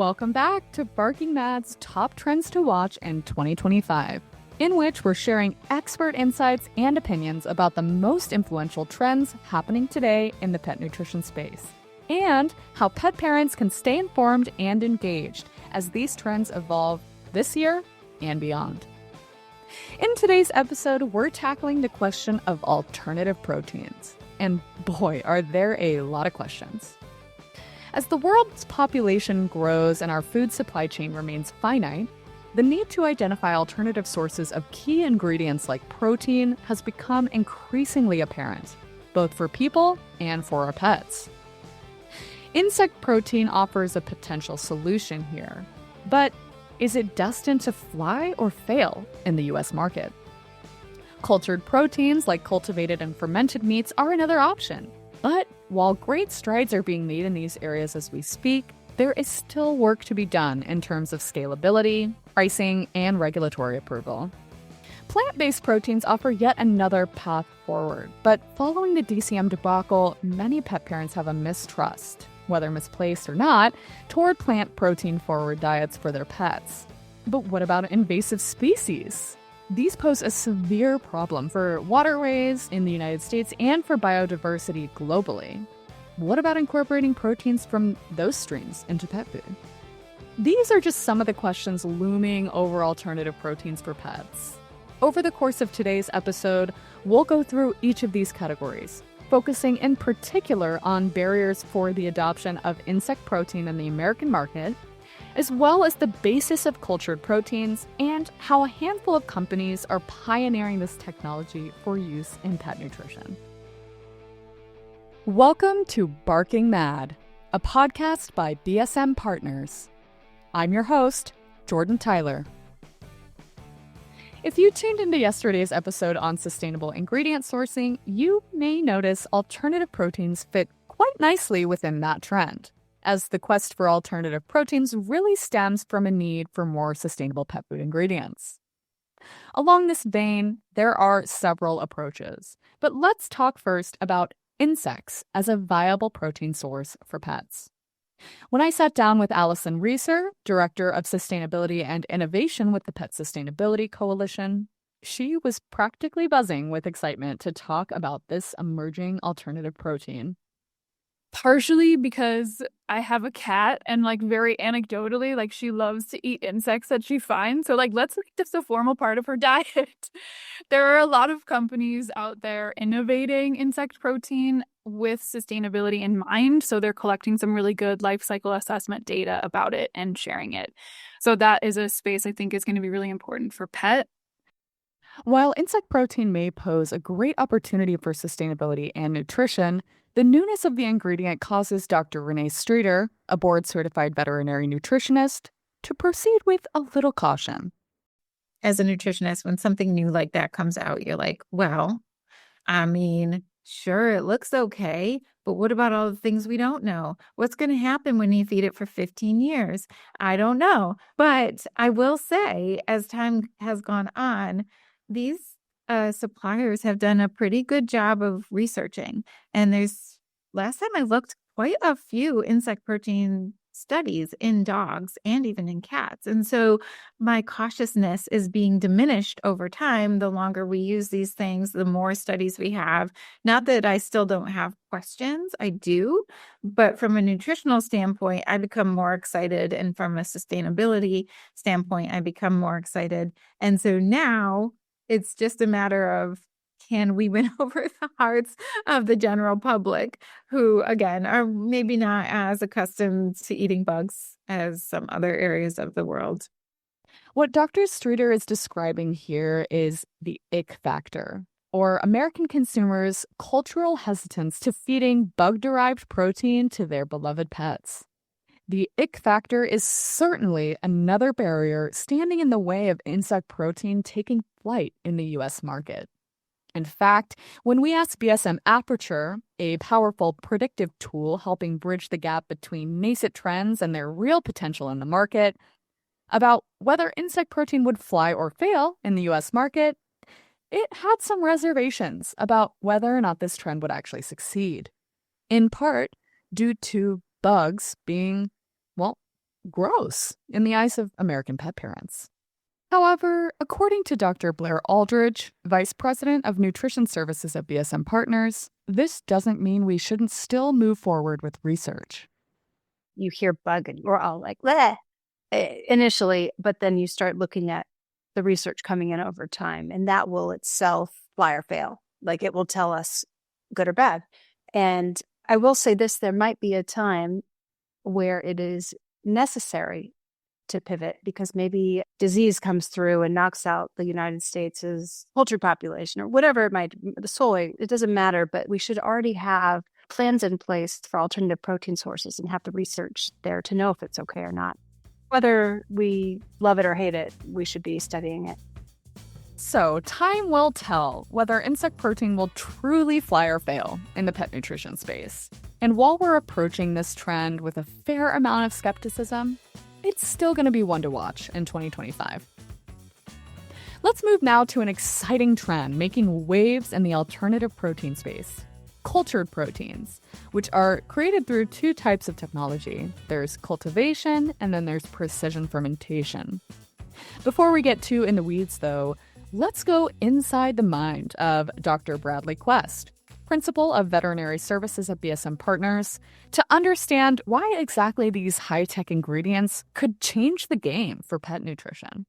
Welcome back to Barking Mad's Top Trends to Watch in 2025, in which we're sharing expert insights and opinions about the most influential trends happening today in the pet nutrition space, and how pet parents can stay informed and engaged as these trends evolve this year and beyond. In today's episode, we're tackling the question of alternative proteins. And boy, are there a lot of questions. As the world's population grows and our food supply chain remains finite, the need to identify alternative sources of key ingredients like protein has become increasingly apparent, both for people and for our pets. Insect protein offers a potential solution here, but is it destined to fly or fail in the US market? Cultured proteins like cultivated and fermented meats are another option. But while great strides are being made in these areas as we speak, there is still work to be done in terms of scalability, pricing, and regulatory approval. Plant-based proteins offer yet another path forward, but following the DCM debacle, many pet parents have a mistrust, whether misplaced or not, toward plant protein-forward diets for their pets. But what about invasive species? These pose a severe problem for waterways in the United States and for biodiversity globally. What about incorporating proteins from those streams into pet food? These are just some of the questions looming over alternative proteins for pets. Over the course of today's episode, we'll go through each of these categories, focusing in particular on barriers for the adoption of insect protein in the American market, as well as the basis of cultured proteins and how a handful of companies are pioneering this technology for use in pet nutrition. Welcome to Barking Mad, a podcast by BSM Partners. I'm your host, Jordan Tyler. If you tuned into yesterday's episode on sustainable ingredient sourcing, you may notice alternative proteins fit quite nicely within that trend, as the quest for alternative proteins really stems from a need for more sustainable pet food ingredients. Along this vein, there are several approaches, but let's talk first about insects as a viable protein source for pets. When I sat down with Allison Reeser, Director of Sustainability and Innovation with the Pet Sustainability Coalition, she was practically buzzing with excitement to talk about this emerging alternative protein. Partially because I have a cat and very anecdotally, she loves to eat insects that she finds. So let's make this a formal part of her diet. There are a lot of companies out there innovating insect protein with sustainability in mind. So they're collecting some really good life cycle assessment data about it and sharing it. So that is a space I think is going to be really important for pet. While insect protein may pose a great opportunity for sustainability and nutrition, the newness of the ingredient causes Dr. Renee Streeter, a board-certified veterinary nutritionist, to proceed with a little caution. As a nutritionist, when something new like that comes out, you're like, well, sure, it looks okay, but what about all the things we don't know? What's going to happen when you feed it for 15 years? I don't know. But I will say, as time has gone on, these suppliers have done a pretty good job of researching. And last time I looked, quite a few insect protein studies in dogs and even in cats. And so my cautiousness is being diminished over time. The longer we use these things, the more studies we have. Not that I still don't have questions, I do. But from a nutritional standpoint, I become more excited. And from a sustainability standpoint, I become more excited. And so now it's just a matter of, can we win over the hearts of the general public who, again, are maybe not as accustomed to eating bugs as some other areas of the world? What Dr. Streeter is describing here is the ick factor, or American consumers' cultural hesitance to feeding bug-derived protein to their beloved pets. The ick factor is certainly another barrier standing in the way of insect protein taking flight in the U.S. market. In fact, when we asked BSM Aperture, a powerful predictive tool helping bridge the gap between nascent trends and their real potential in the market, about whether insect protein would fly or fail in the U.S. market, it had some reservations about whether or not this trend would actually succeed, in part due to bugs being, gross in the eyes of American pet parents. However, according to Dr. Blair Aldridge, Vice President of Nutrition Services at BSM Partners, this doesn't mean we shouldn't still move forward with research. You hear bug and you're all like, bleh, initially, but then you start looking at the research coming in over time, and that will itself fly or fail. Like it will tell us good or bad. And I will say this, there might be a time where it is necessary to pivot because maybe disease comes through and knocks out the United States' poultry population or whatever it might, the soy, it doesn't matter, but we should already have plans in place for alternative protein sources and have the research there to know if it's okay or not. Whether we love it or hate it, we should be studying it. So, time will tell whether insect protein will truly fly or fail in the pet nutrition space. And while we're approaching this trend with a fair amount of skepticism, it's still going to be one to watch in 2025. Let's move now to an exciting trend making waves in the alternative protein space: cultured proteins, which are created through two types of technology. There's cultivation, and then there's precision fermentation. Before we get too in the weeds, though, let's go inside the mind of Dr. Bradley Quest, Principal of Veterinary Services at BSM Partners, to understand why exactly these high-tech ingredients could change the game for pet nutrition.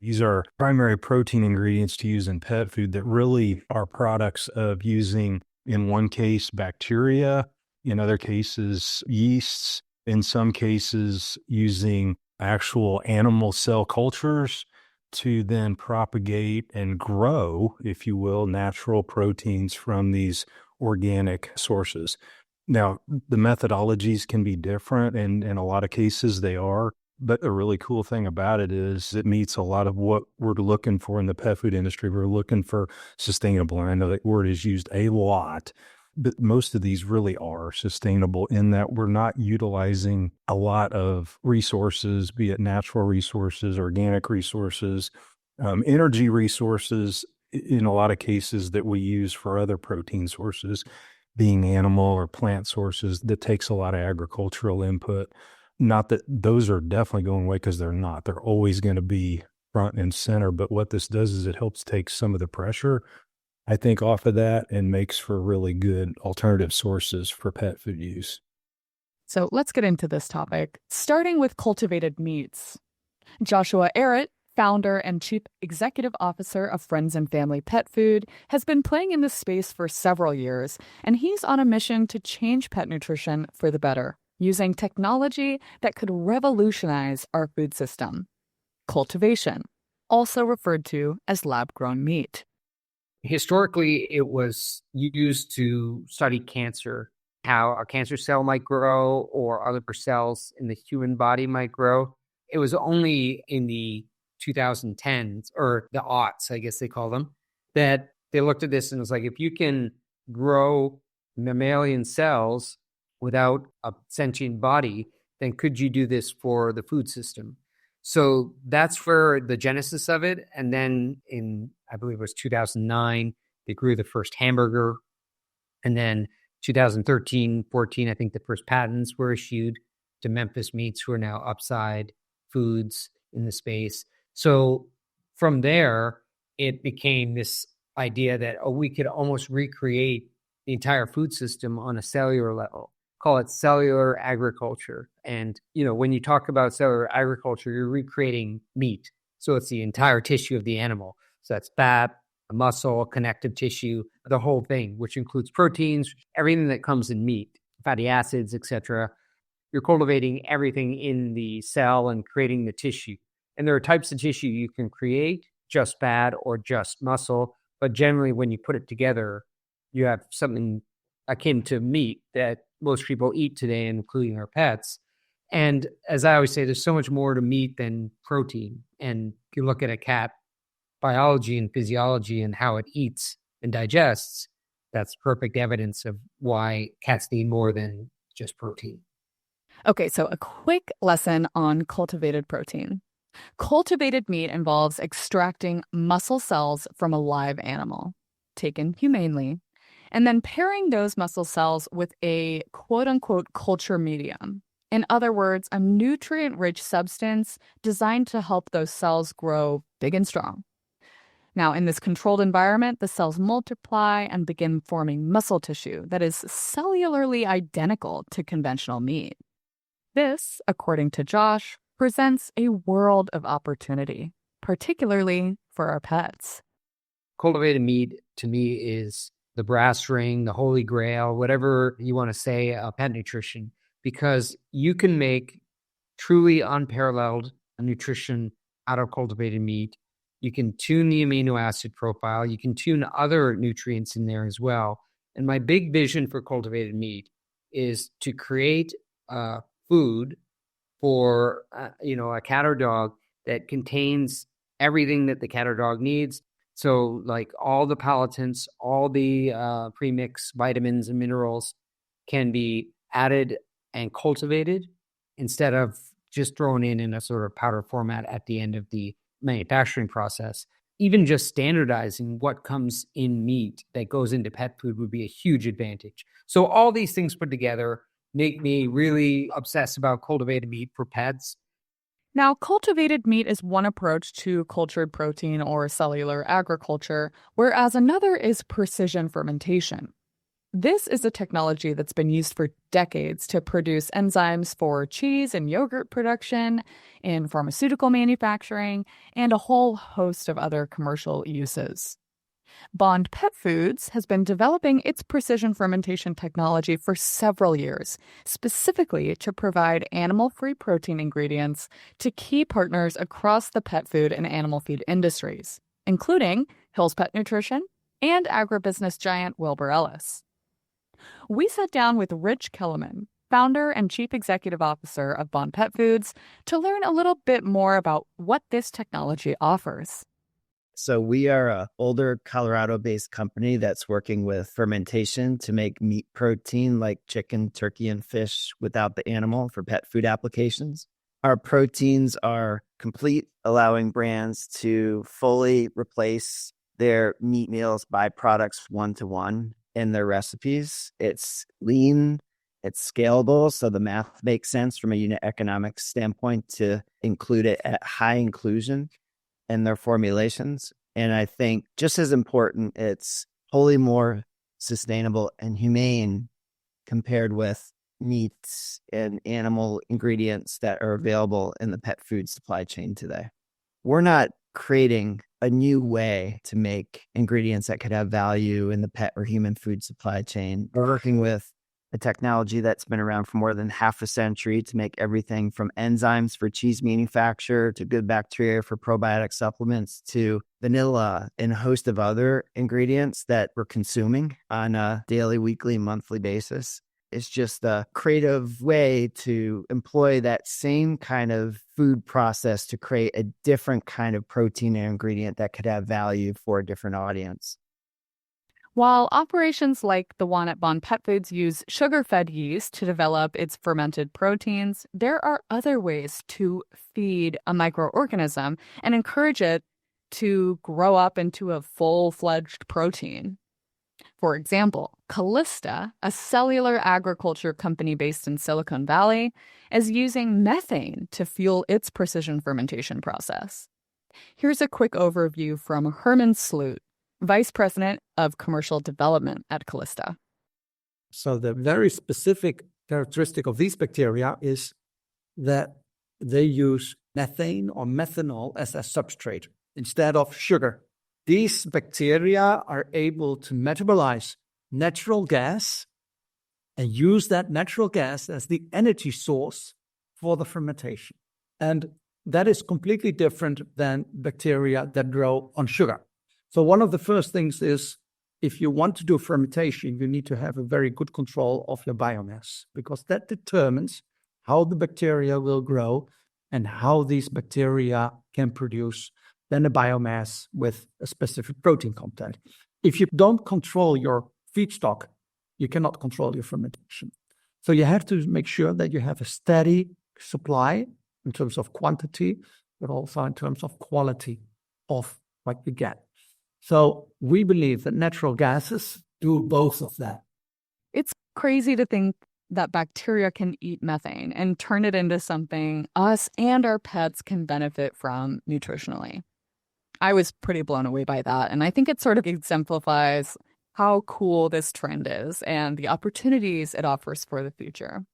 These are primary protein ingredients to use in pet food that really are products of using, in one case, bacteria, in other cases, yeasts, in some cases, using actual animal cell cultures to then propagate and grow, if you will, natural proteins from these organic sources. Now, the methodologies can be different, and in a lot of cases they are, but the really cool thing about it is it meets a lot of what we're looking for in the pet food industry. We're looking for sustainable, and I know that word is used a lot, but most of these really are sustainable in that we're not utilizing a lot of resources, be it natural resources, organic resources, energy resources, in a lot of cases that we use for other protein sources, being animal or plant sources, that takes a lot of agricultural input. Not that those are definitely going away, because they're not. They're always going to be front and center. But what this does is it helps take some of the pressure, I think, off of that, and makes for really good alternative sources for pet food use. So let's get into this topic, starting with cultivated meats. Joshua Arrett, founder and chief executive officer of Friends and Family Pet Food, has been playing in this space for several years, and he's on a mission to change pet nutrition for the better, using technology that could revolutionize our food system: cultivation, also referred to as lab-grown meat. Historically, it was used to study cancer, how a cancer cell might grow or other cells in the human body might grow. It was only in the 2010s, or the aughts, I guess they call them, that they looked at this and was like, if you can grow mammalian cells without a sentient body, then could you do this for the food system? So that's where the genesis of it. And then in, I believe it was 2009, they grew the first hamburger. And then 2013, 14, I think the first patents were issued to Memphis Meats, who are now Upside Foods in the space. So from there, it became this idea that, we could almost recreate the entire food system on a cellular level. Call it cellular agriculture. And, when you talk about cellular agriculture, you're recreating meat. So it's the entire tissue of the animal. So that's fat, muscle, connective tissue, the whole thing, which includes proteins, everything that comes in meat, fatty acids, etc. You're cultivating everything in the cell and creating the tissue. And there are types of tissue you can create, just fat or just muscle. But generally, when you put it together, you have something akin to meat that most people eat today, including our pets. And as I always say, there's so much more to meat than protein. And if you look at a cat biology and physiology and how it eats and digests, that's perfect evidence of why cats need more than just protein. Okay, so a quick lesson on cultivated protein. Cultivated meat involves extracting muscle cells from a live animal, taken humanely, and then pairing those muscle cells with a quote-unquote culture medium. In other words, a nutrient-rich substance designed to help those cells grow big and strong. Now, in this controlled environment, the cells multiply and begin forming muscle tissue that is cellularly identical to conventional meat. This, according to Josh, presents a world of opportunity, particularly for our pets. Cultivated meat, to me, is the brass ring, the holy grail, whatever you want to say, pet nutrition, because you can make truly unparalleled nutrition out of cultivated meat. You can tune the amino acid profile. You can tune other nutrients in there as well. And my big vision for cultivated meat is to create food for a cat or dog that contains everything that the cat or dog needs. So like all the palatants, all the premix vitamins and minerals can be added and cultivated instead of just thrown in a sort of powder format at the end of the manufacturing process. Even just standardizing what comes in meat that goes into pet food would be a huge advantage. So all these things put together make me really obsessed about cultivated meat for pets. Now, cultivated meat is one approach to cultured protein or cellular agriculture, whereas another is precision fermentation. This is a technology that's been used for decades to produce enzymes for cheese and yogurt production, in pharmaceutical manufacturing, and a whole host of other commercial uses. Bond Pet Foods has been developing its precision fermentation technology for several years, specifically to provide animal-free protein ingredients to key partners across the pet food and animal feed industries, including Hill's Pet Nutrition and agribusiness giant Wilbur Ellis. We sat down with Rich Kellerman, founder and chief executive officer of Bond Pet Foods, to learn a little bit more about what this technology offers. So we are an older Colorado-based company that's working with fermentation to make meat protein like chicken, turkey, and fish without the animal for pet food applications. Our proteins are complete, allowing brands to fully replace their meat meals by products one-to-one in their recipes. It's lean, it's scalable, so the math makes sense from a unit economics standpoint to include it at high inclusion in their formulations. And I think just as important, it's wholly more sustainable and humane compared with meats and animal ingredients that are available in the pet food supply chain today. We're not creating a new way to make ingredients that could have value in the pet or human food supply chain. We're working with a technology that's been around for more than half a century to make everything from enzymes for cheese manufacture to good bacteria for probiotic supplements to vanilla and a host of other ingredients that we're consuming on a daily, weekly, monthly basis. It's just a creative way to employ that same kind of food process to create a different kind of protein and ingredient that could have value for a different audience. While operations like the one at Bond Pet Foods use sugar-fed yeast to develop its fermented proteins, there are other ways to feed a microorganism and encourage it to grow up into a full-fledged protein. For example, Calista, a cellular agriculture company based in Silicon Valley, is using methane to fuel its precision fermentation process. Here's a quick overview from Herman Sloot, Vice President of Commercial Development at Calista. So the very specific characteristic of these bacteria is that they use methane or methanol as a substrate instead of sugar. These bacteria are able to metabolize natural gas and use that natural gas as the energy source for the fermentation. And that is completely different than bacteria that grow on sugar. So one of the first things is, if you want to do fermentation, you need to have a very good control of your biomass, because that determines how the bacteria will grow and how these bacteria can produce then a biomass with a specific protein content. If you don't control your feedstock, you cannot control your fermentation. So you have to make sure that you have a steady supply in terms of quantity, but also in terms of quality of what you get. So we believe that natural gases do both of that. It's crazy to think that bacteria can eat methane and turn it into something us and our pets can benefit from nutritionally. I was pretty blown away by that, and I think it sort of exemplifies how cool this trend is and the opportunities it offers for the future.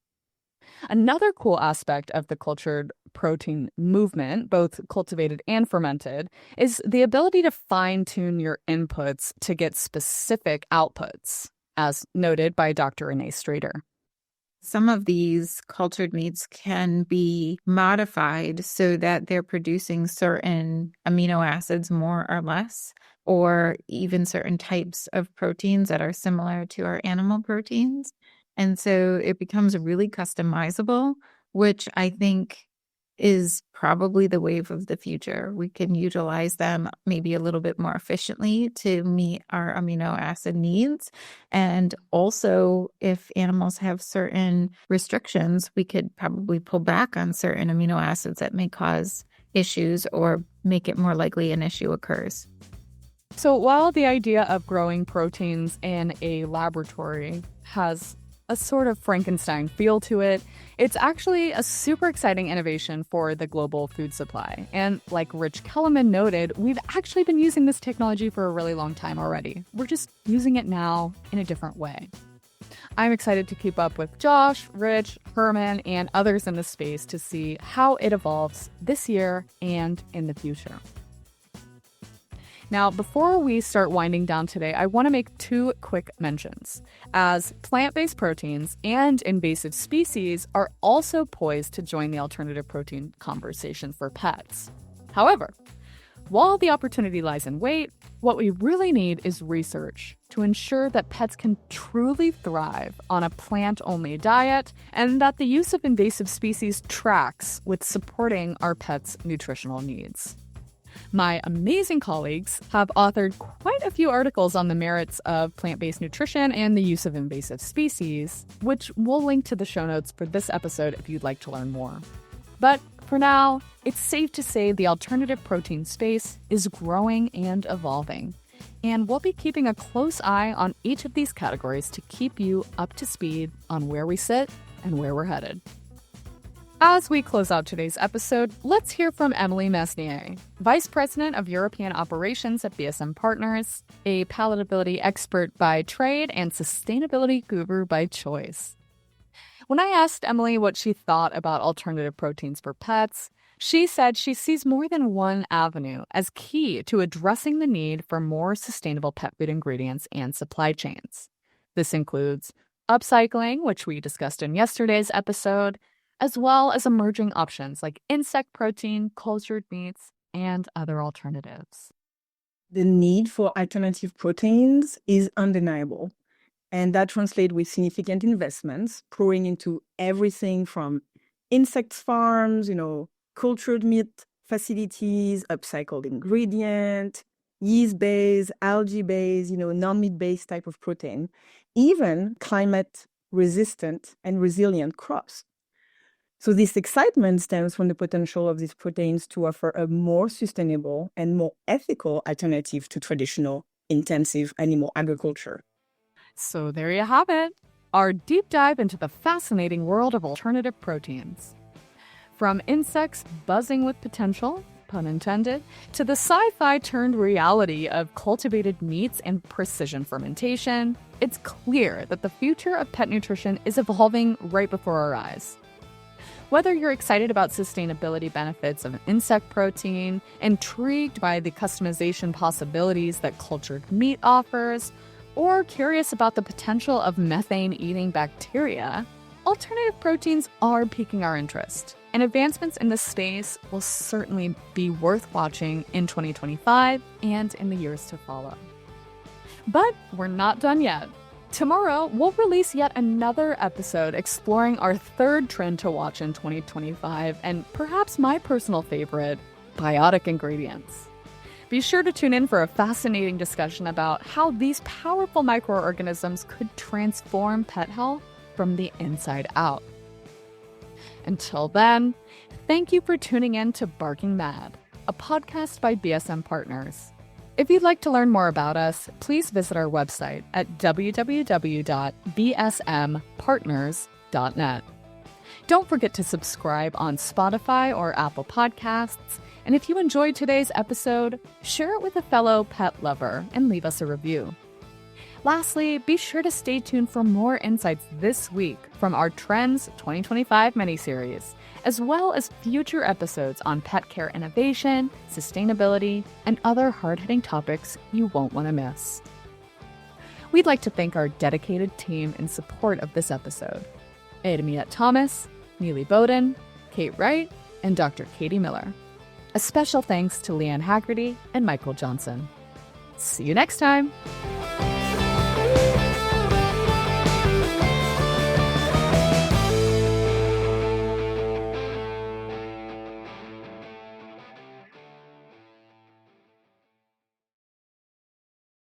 Another cool aspect of the cultured protein movement, both cultivated and fermented, is the ability to fine-tune your inputs to get specific outputs, as noted by Dr. Renee Strader. Some of these cultured meats can be modified so that they're producing certain amino acids more or less, or even certain types of proteins that are similar to our animal proteins. And so it becomes really customizable, which I think is probably the wave of the future. We can utilize them maybe a little bit more efficiently to meet our amino acid needs. And also, if animals have certain restrictions, we could probably pull back on certain amino acids that may cause issues or make it more likely an issue occurs. So while the idea of growing proteins in a laboratory has a sort of Frankenstein feel to it, it's actually a super exciting innovation for the global food supply. And like Rich Kellerman noted, we've actually been using this technology for a really long time already. We're just using it now in a different way. I'm excited to keep up with Josh, Rich, Herman, and others in the space to see how it evolves this year and in the future. Now, before we start winding down today, I want to make two quick mentions, as plant-based proteins and invasive species are also poised to join the alternative protein conversation for pets. However, while the opportunity lies in wait, what we really need is research to ensure that pets can truly thrive on a plant-only diet and that the use of invasive species tracks with supporting our pets' nutritional needs. My amazing colleagues have authored quite a few articles on the merits of plant-based nutrition and the use of invasive species, which we'll link to the show notes for this episode if you'd like to learn more. But for now, it's safe to say the alternative protein space is growing and evolving, and we'll be keeping a close eye on each of these categories to keep you up to speed on where we sit and where we're headed. As we close out today's episode, let's hear from Emily Mesnier, Vice President of European Operations at BSM Partners, a palatability expert by trade and sustainability guru by choice. When I asked Emily what she thought about alternative proteins for pets, she said she sees more than one avenue as key to addressing the need for more sustainable pet food ingredients and supply chains. This includes upcycling, which we discussed in yesterday's episode, as well as emerging options like insect protein, cultured meats, and other alternatives. The need for alternative proteins is undeniable, and that translates with significant investments pouring into everything from insect farms, cultured meat facilities, upcycled ingredient, yeast-based, algae-based, non-meat-based type of protein, even climate-resistant and resilient crops. So this excitement stems from the potential of these proteins to offer a more sustainable and more ethical alternative to traditional intensive animal agriculture. So there you have it, our deep dive into the fascinating world of alternative proteins. From insects buzzing with potential, pun intended, to the sci-fi turned reality of cultivated meats and precision fermentation, it's clear that the future of pet nutrition is evolving right before our eyes. Whether you're excited about sustainability benefits of insect protein, intrigued by the customization possibilities that cultured meat offers, or curious about the potential of methane-eating bacteria, alternative proteins are piquing our interest, and advancements in this space will certainly be worth watching in 2025 and in the years to follow. But we're not done yet. Tomorrow, we'll release yet another episode exploring our third trend to watch in 2025, and perhaps my personal favorite, biotic ingredients. Be sure to tune in for a fascinating discussion about how these powerful microorganisms could transform pet health from the inside out. Until then, thank you for tuning in to Barking Mad, a podcast by BSM Partners. If you'd like to learn more about us, please visit our website at www.bsmpartners.com. pet-food.net. Don't forget to subscribe on Spotify or Apple Podcasts. And if you enjoyed today's episode, share it with a fellow pet lover and leave us a review. Lastly, be sure to stay tuned for more insights this week from our Trends 2025 miniseries, as well as future episodes on pet care innovation, sustainability, and other hard-hitting topics you won't want to miss. We'd like to thank our dedicated team in support of this episode: Adamiette Thomas, Neely Bowden, Kate Wright, and Dr. Katie Miller. A special thanks to Leanne Haggerty and Michael Johnson. See you next time!